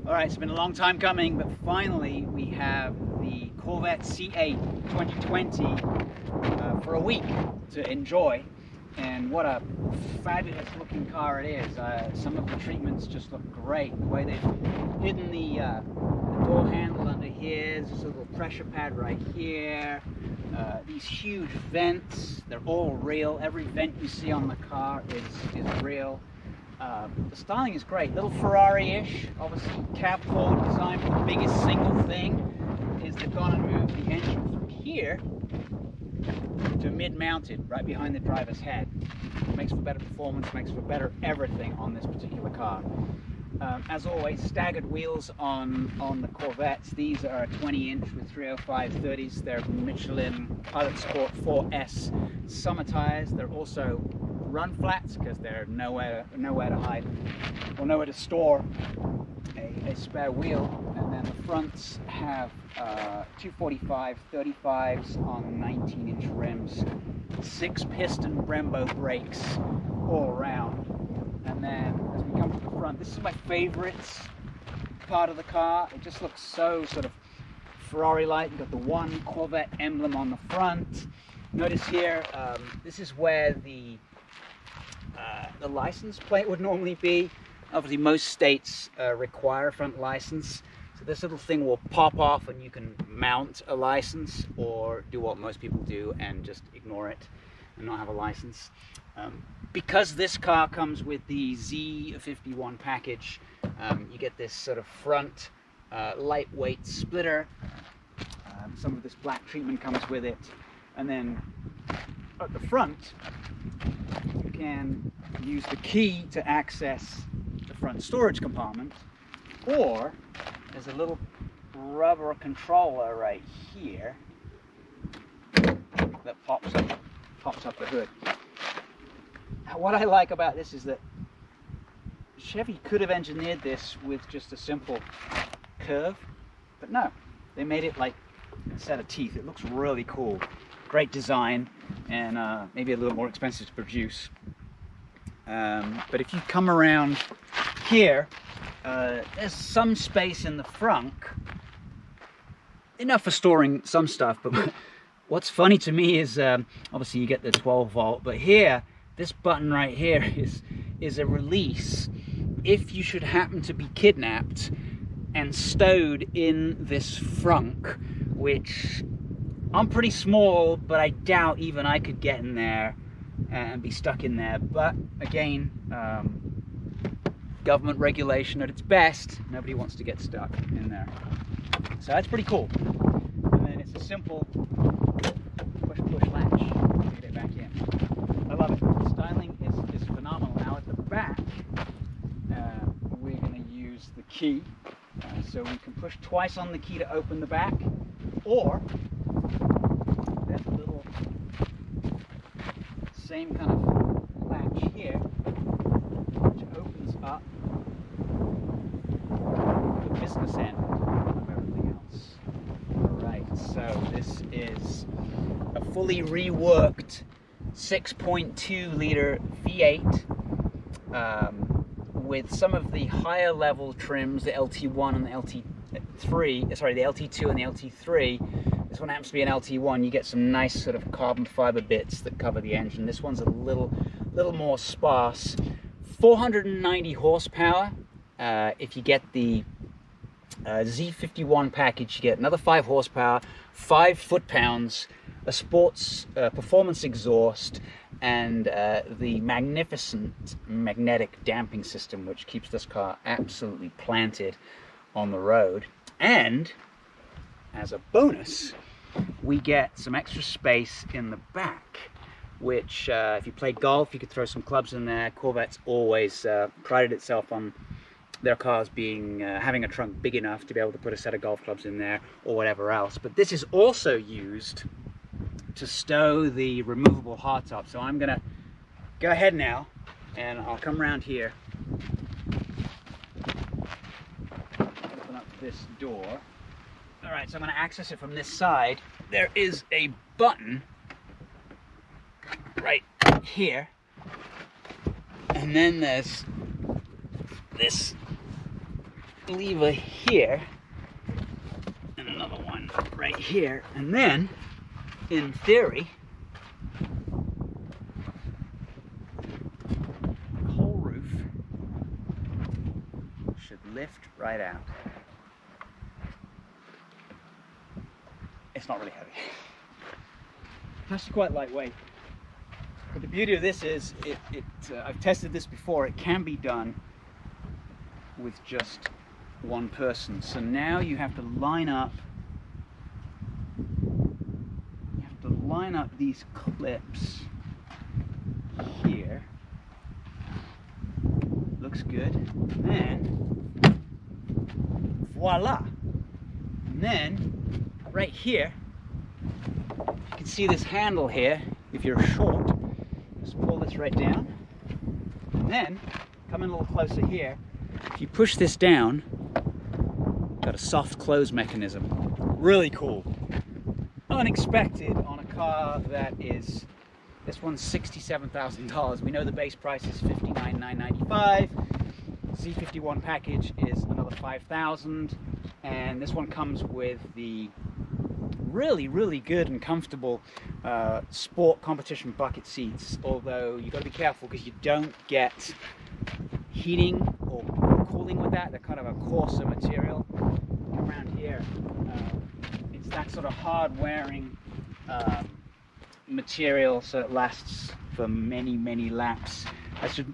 All right, it's been a long time coming, but finally we have the Corvette C8 2020 for a week to enjoy. And what a fabulous looking car it is. Some of the treatments just look great. The way they've hidden the door handle under here, there's a little pressure pad right here. These huge vents, they're all real. Every vent you see on the car is real. The styling is great, little Ferrari-ish. Obviously, cab forward design, but the biggest single thing is they've gone and moved the engine from here to mid-mounted, right behind the driver's head. Makes for better performance, makes for better everything on this particular car. As always, staggered wheels on the Corvettes. These are 20-inch with 305/30s. They're Michelin Pilot Sport 4S summer tires. They're also run flats because they're nowhere to hide or nowhere to store a spare wheel. And then the fronts have 245/35s on 19-inch rims, 6-piston Brembo brakes all around. And then as we come to the front, this is my favorite part of the car. It just looks so sort of Ferrari-like. You've got the one Corvette emblem on the front. Notice here, this is where the license plate would normally be. Obviously, most states require a front license. So this little thing will pop off and you can mount a license, or do what most people do and just ignore it and not have a license. Because this car comes with the Z51 package, you get this sort of front lightweight splitter. Some of this black treatment comes with it. And then at the front, you can use the key to access the front storage compartment, or there's a little rubber controller right here that pops up the hood. What I like about this is that Chevy could have engineered this with just a simple curve, but no, they made it like a set of teeth. It looks really cool. Great design, and maybe a little more expensive to produce. But if you come around here, there's some space in the front, enough for storing some stuff. But what's funny to me is obviously you get the 12 volt, but here, this button right here is a release if you should happen to be kidnapped and stowed in this frunk, which I'm pretty small, but I doubt even I could get in there and be stuck in there. But again, government regulation at its best, nobody wants to get stuck in there. So that's pretty cool. And then it's a simple push latch to get it back in. I love it. The styling is phenomenal. Now at the back, we're going to use the key. So we can push twice on the key to open the back, or there's a little same kind of latch here, which opens up the business end of everything else. Alright, so this is a fully reworked 6.2 liter V8 with some of the higher level trims, the LT1 and the LT3, sorry, the LT2 and the LT3. This one happens to be an LT1. You get some nice sort of carbon fiber bits that cover the engine. This one's a little more sparse. 490 horsepower. If you get the Z51 package, you get another 5 horsepower, 5 foot-pounds, a sports performance exhaust, and the magnificent magnetic damping system, which keeps this car absolutely planted on the road. And as a bonus, we get some extra space in the back, which if you play golf, you could throw some clubs in there. Corvette's always prided itself on their cars being having a trunk big enough to be able to put a set of golf clubs in there or whatever else. But this is also used to stow the removable hardtop. So I'm gonna go ahead now and I'll come around here, open up this door. All right, so I'm gonna access it from this side. There is a button right here, and then there's this lever here and another one right here, and then in theory the whole roof should lift right out. It's not really heavy. It's actually quite lightweight. But the beauty of this is, I've tested this before, it can be done with just one person. So now you have to line up these clips here. Looks good. And then voila. And then right here, you can see this handle here. If you're short, just pull this right down, and then come in a little closer here. If you push this down, got a soft close mechanism. Really cool. Unexpected on a car that is, this one's $67,000. We know the base price is $59,995. Z51 package is another $5,000, and this one comes with the really good and comfortable sport competition bucket seats, although you got to be careful because you don't get heating or cooling with that. They're kind of a coarser material. Around here, it's that sort of hard wearing material, so it lasts for many laps.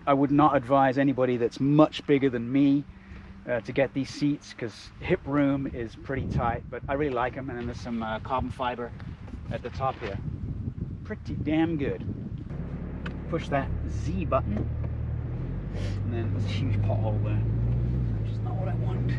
I would not advise anybody that's much bigger than me to get these seats, because hip room is pretty tight, but I really like them. And then there's some carbon fiber at the top here. Pretty damn good. Push that Z button, and then there's a huge pothole there, which is not what I want.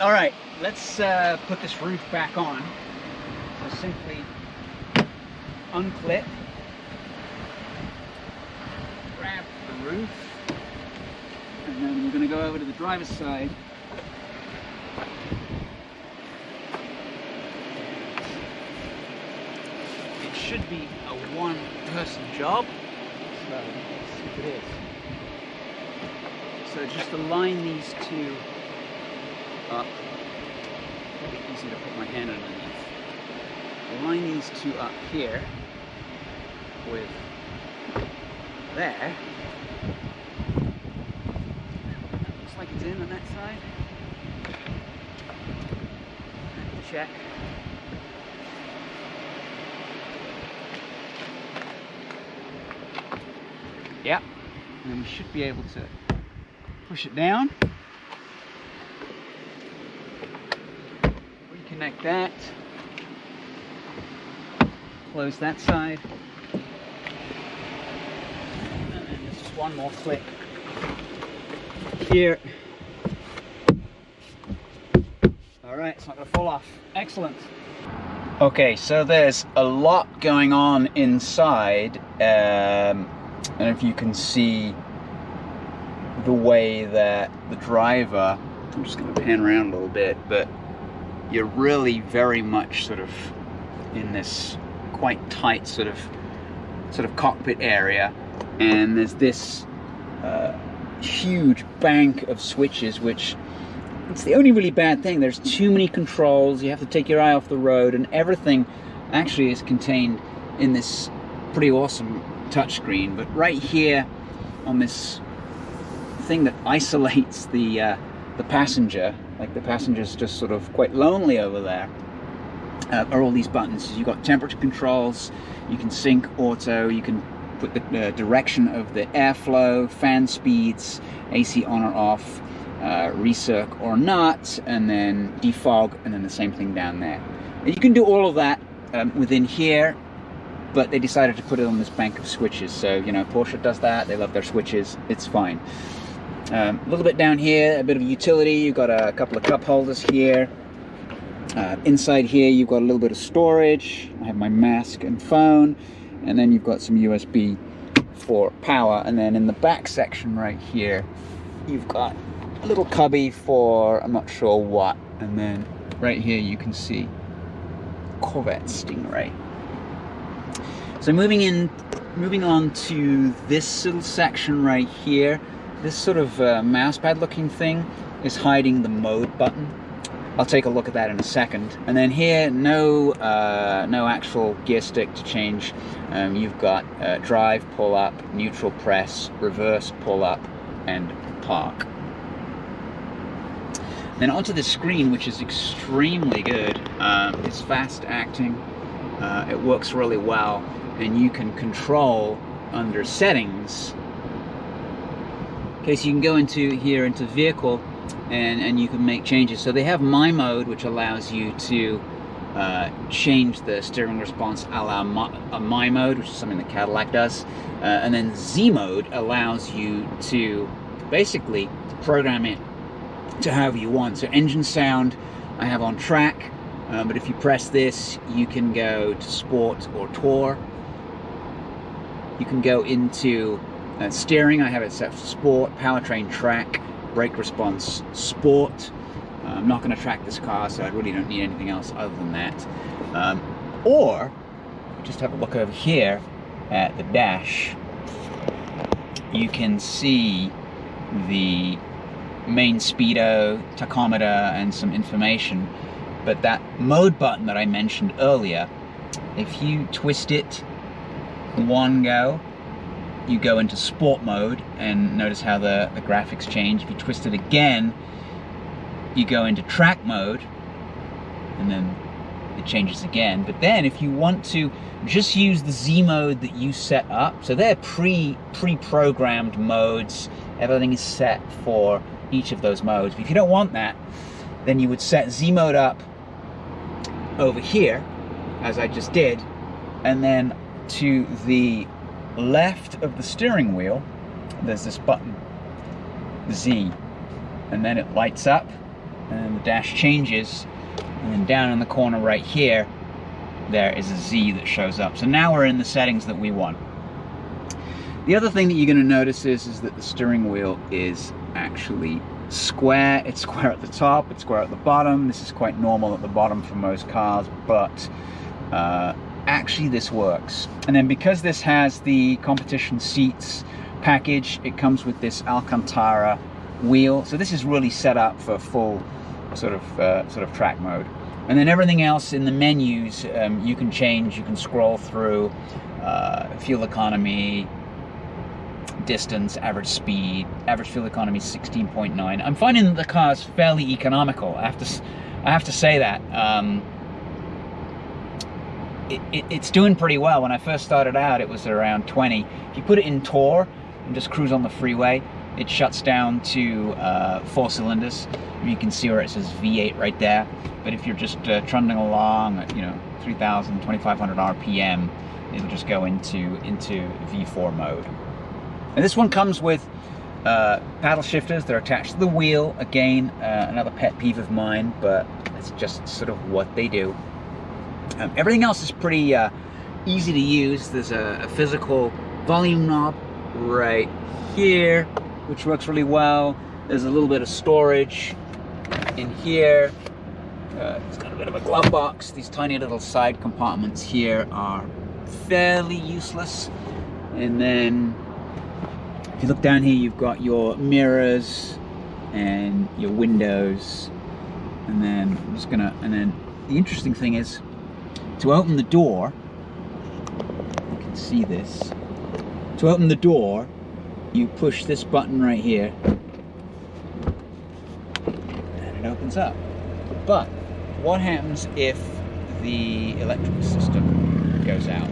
All right, let's put this roof back on. So simply unclip, grab the roof, and then we're going to go over to the driver's side. It should be a one-person job, so let's see if it is. So just align these two up. It'll be easy to put my hand underneath. Align these two up here with there. Looks like it's in on that side. Check. Yep. And then we should be able to push it down. Reconnect that. Close that side. And then there's just one more click here. Alright, it's not going to fall off. Excellent. Okay, so there's a lot going on inside. And if you can see the way that the driver, I'm just going to pan around a little bit, but you're really very much sort of in this quite tight sort of cockpit area, and there's this huge bank of switches, which it's the only really bad thing. There's too many controls, you have to take your eye off the road, and everything actually is contained in this pretty awesome touchscreen. But right here on this thing that isolates the passenger, like the passenger's just sort of quite lonely over there, are all these buttons. You've got temperature controls, you can sync auto, you can put the direction of the airflow, fan speeds, AC on or off, recirc or not, and then defog, and then the same thing down there. And you can do all of that within here, but they decided to put it on this bank of switches. So, you know, Porsche does that, they love their switches, it's fine. A little bit down here, a bit of utility, you've got a couple of cup holders here. Inside here you've got a little bit of storage. I have my mask and phone, and then you've got some USB for power, and then in the back section right here you've got a little cubby for I'm not sure what, and then right here you can see Corvette Stingray. So moving on to this little section right here, this sort of mouse pad looking thing is hiding the mode button. I'll take a look at that in a second. And then here, no actual gear stick to change. You've got drive, pull up, neutral press, reverse, pull up, and park. Then onto the screen, which is extremely good. It's fast acting. It works really well, and you can control under settings. Okay, so you can go into vehicle, and you can make changes. So they have My Mode, which allows you to change the steering response a la My Mode, which is something that Cadillac does. And then Z Mode allows you to basically program it to however you want. So engine sound I have on track, but if you press this, you can go to Sport or Tour. You can go into steering, I have it set for Sport, powertrain track, brake response Sport. I'm not going to track this car, so I really don't need anything else other than that. Or just have a look over here at the dash. You can see the main speedo, tachometer, and some information. But that mode button that I mentioned earlier, if you twist it one go, you go into sport mode, and notice how the graphics change. If you twist it again, you go into track mode, and then it changes again. But then if you want to just use the Z mode that you set up, so they're pre-programmed modes, everything is set for each of those modes. But if you don't want that, then you would set Z mode up over here, as I just did, and then to the left of the steering wheel, there's this button, Z, and then it lights up, and the dash changes, and then down in the corner right here, there is a Z that shows up. So now we're in the settings that we want. The other thing that you're going to notice is that the steering wheel is actually square. It's square at the top, it's square at the bottom. This is quite normal at the bottom for most cars, but actually this works. And then because this has the competition seats package, it comes with this Alcantara wheel. So this is really set up for full sort of track mode. And then everything else in the menus you can change. You can scroll through fuel economy, distance, average speed. Average fuel economy is 16.9. I'm finding that the car is fairly economical. I have to say that. It's doing pretty well. When I first started out, it was around 20. If you put it in Tour and just cruise on the freeway, it shuts down to 4 cylinders. You can see where it says V8 right there. But if you're just trundling along at 3,000, 2,500 RPM, it'll just go into V4 mode. And this one comes with paddle shifters. They're attached to the wheel. Again, another pet peeve of mine, but it's just sort of what they do. Everything else is pretty easy to use. There's a physical volume knob right here, which works really well. There's a little bit of storage in here. It's got a bit of a glove box. These tiny little side compartments here are fairly useless. And then if you look down here, you've got your mirrors and your windows. And then I'm just gonna, and then the interesting thing is, to open the door, you can see this. To open the door, you push this button right here, and it opens up. But what happens if the electrical system goes out.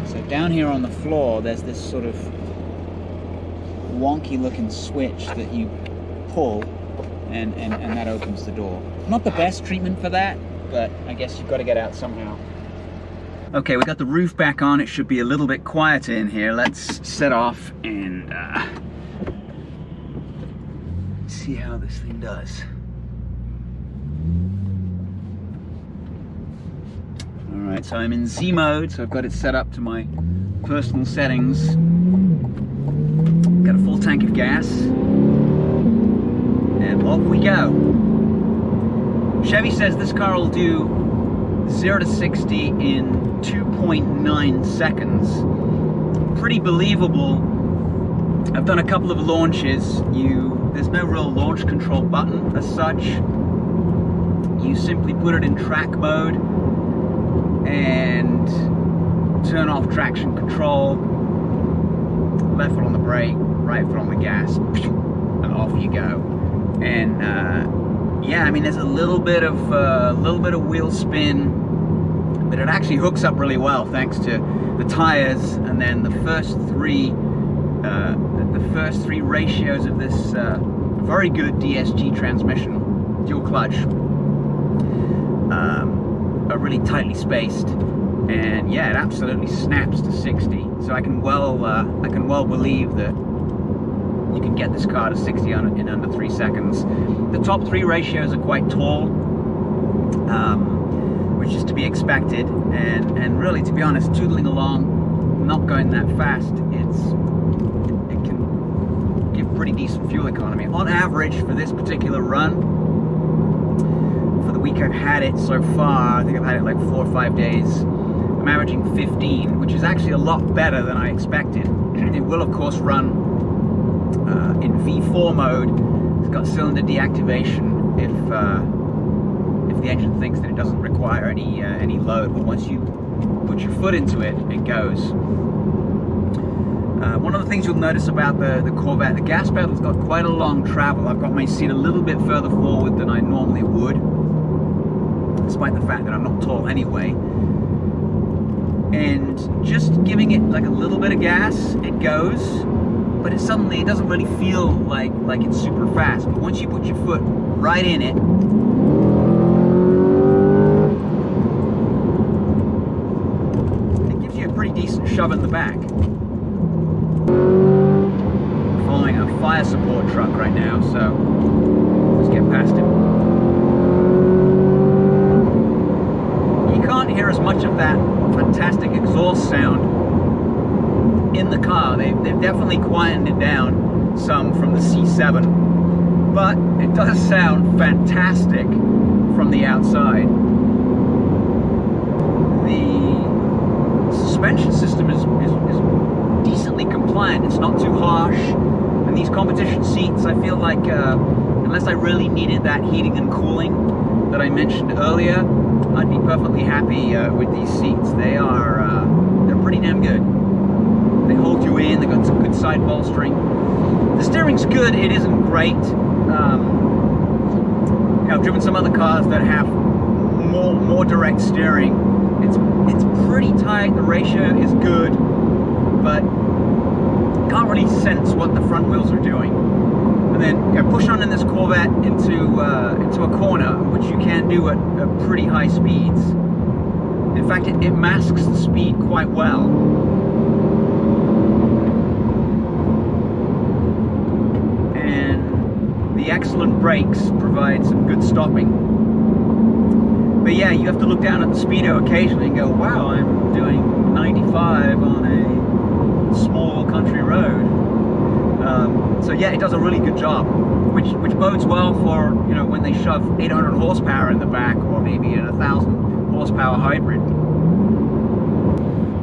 So down here on the floor, there's this sort of wonky looking switch that you pull, and that opens the door. Not the best treatment for that, but I guess you've got to get out somehow. Okay, we got the roof back on. It should be a little bit quieter in here. Let's set off and see how this thing does. Alright, so I'm in Z mode, so I've got it set up to my personal settings. Got a full tank of gas. And off we go. Chevy says this car will do 0 to 60 in 2.9 seconds. Pretty believable. I've done a couple of launches. There's no real launch control button as such. You simply put it in track mode and turn off traction control. Left foot on the brake, right foot on the gas, and off you go. And yeah, I mean, there's a little bit of wheel spin, but it actually hooks up really well thanks to the tires, and then the first three ratios of this very good DSG transmission, dual clutch, are really tightly spaced, and yeah, it absolutely snaps to 60. So I can well believe that you can get this car to 60 in under 3 seconds. The top 3 ratios are quite tall, which is to be expected, and really, to be honest, tootling along, not going that fast, it can give pretty decent fuel economy. On average, for this particular run, for the week I've had it so far, I think I've had it like 4 or 5 days, I'm averaging 15, which is actually a lot better than I expected. It will, of course, run in V4 mode. It's got cylinder deactivation if the engine thinks that it doesn't require any load, but once you put your foot into it, it goes. One of the things you'll notice about the Corvette, the gas pedal's got quite a long travel. I've got my seat a little bit further forward than I normally would, despite the fact that I'm not tall anyway. And just giving it like a little bit of gas, it goes, but it doesn't really feel like it's super fast. But once you put your foot right in it, it gives you a pretty decent shove in the back. Following a fire support truck right now, so let's get past him. You can't hear as much of that fantastic exhaust sound in the car. They've definitely quietened it down some from the C7, but it does sound fantastic from the outside. The suspension system is decently compliant. It's not too harsh, and these competition seats, I feel like unless I really needed that heating and cooling that I mentioned earlier, I'd be perfectly happy with these seats. They're pretty damn good. They hold you in. They've got some good side bolstering. The steering's good. It isn't great. I've driven some other cars that have more direct steering. It's pretty tight. The ratio is good, but you can't really sense what the front wheels are doing. And then push on in this Corvette into a corner, which you can do at pretty high speeds. In fact, it masks the speed quite well. And the excellent brakes provide some good stopping. But yeah, you have to look down at the speedo occasionally and go, wow, I'm doing 95 on a small country road. So yeah, it does a really good job, which bodes well for, you know, when they shove 800 horsepower in the back, or maybe a 1,000 horsepower hybrid.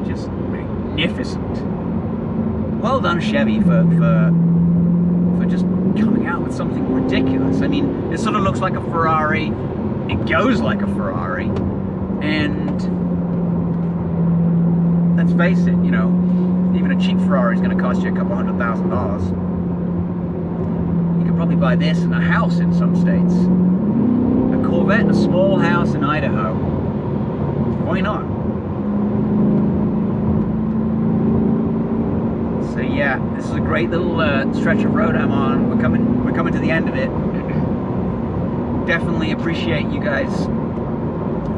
Just magnificent. Well done, Chevy, for just coming out with something ridiculous. I mean, it sort of looks like a Ferrari. It goes like a Ferrari, and let's face it, you know, even a cheap Ferrari is going to cost you a couple $100,000. You could probably buy this in a house in some states. A Corvette in a small house in Idaho why not? So yeah, this is a great little stretch of road I'm on. We're coming to the end of it. Definitely appreciate you guys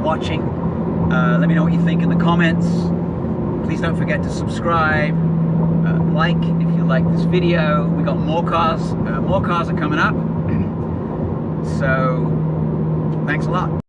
watching. Let me know what you think in the comments. Please don't forget to subscribe, like if you like this video. We got more cars are coming up. So thanks a lot.